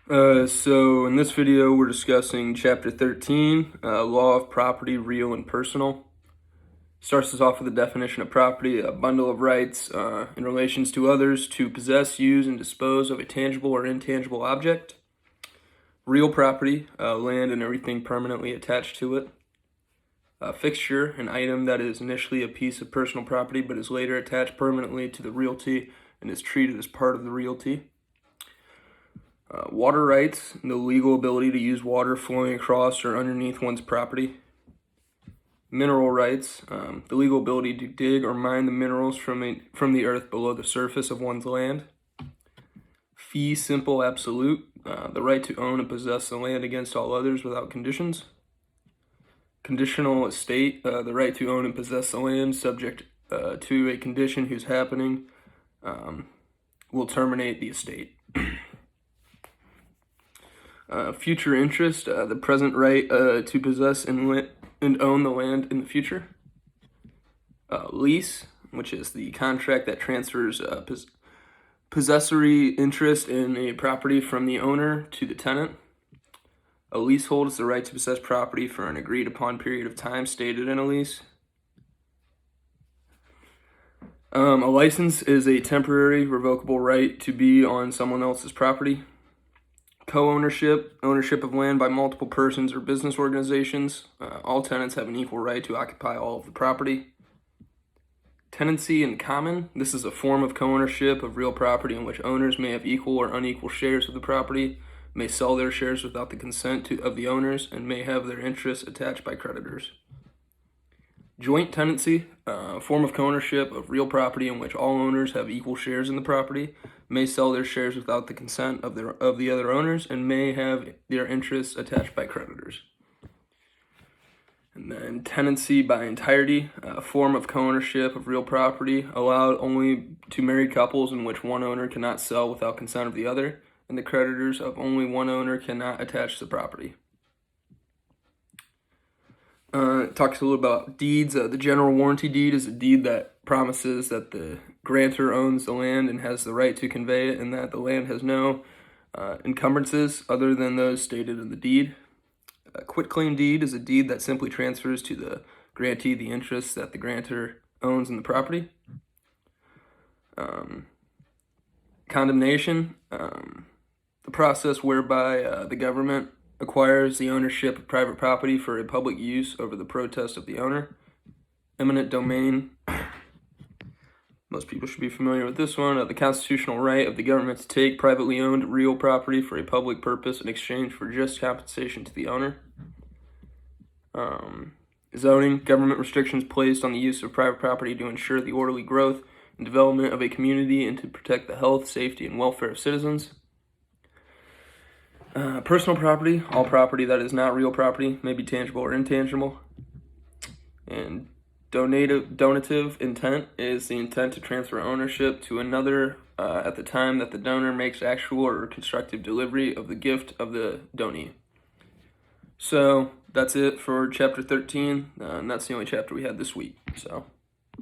So in this video, we're discussing Chapter 13, Law of Property, Real and Personal. Starts us off with the definition of property: a bundle of rights in relations to others to possess, use, and dispose of a tangible or intangible object. Real property, land and everything permanently attached to it. A fixture, an item that is initially a piece of personal property but is later attached permanently to the realty and is treated as part of the realty. Water rights, the legal ability to use water flowing across or underneath one's property. Mineral rights, the legal ability to dig or mine the minerals from the earth below the surface of one's land. Fee simple absolute, the right to own and possess the land against all others without conditions. Conditional estate, the right to own and possess the land subject to a condition whose happening will terminate the estate. Future interest, the present right to possess and own the land in the future. Lease, which is the contract that transfers possessory interest in a property from the owner to the tenant. A leasehold is the right to possess property for an agreed upon period of time stated in a lease. A license is a temporary revocable right to be on someone else's property. Co-ownership, ownership of land by multiple persons or business organizations. All tenants have an equal right to occupy all of the property. Tenancy in common, this is a form of co-ownership of real property in which owners may have equal or unequal shares of the property, may sell their shares without the consent of the owners, and may have their interests attached by creditors. Joint tenancy, a form of co-ownership of real property in which all owners have equal shares in the property, may sell their shares without the consent of the other owners, and may have their interests attached by creditors. And then tenancy by entirety, a form of co-ownership of real property allowed only to married couples in which one owner cannot sell without consent of the other, and the creditors of only one owner cannot attach to the property. It talks a little about deeds. The general warranty deed is a deed that promises that the grantor owns the land and has the right to convey it, and that the land has no encumbrances other than those stated in the deed. A quitclaim deed is a deed that simply transfers to the grantee the interests that the grantor owns in the property. Condemnation, the process whereby the government acquires the ownership of private property for a public use over the protest of the owner. Eminent domain, most people should be familiar with this one. The constitutional right of the government to take privately owned real property for a public purpose in exchange for just compensation to the owner. Zoning, government restrictions placed on the use of private property to ensure the orderly growth and development of a community and to protect the health, safety, and welfare of citizens. Personal property, all property that is not real property, may be tangible or intangible. And donative intent is the intent to transfer ownership to another at the time that the donor makes actual or constructive delivery of the gift of the donee. So that's it for Chapter 13, and that's the only chapter we had this week. So.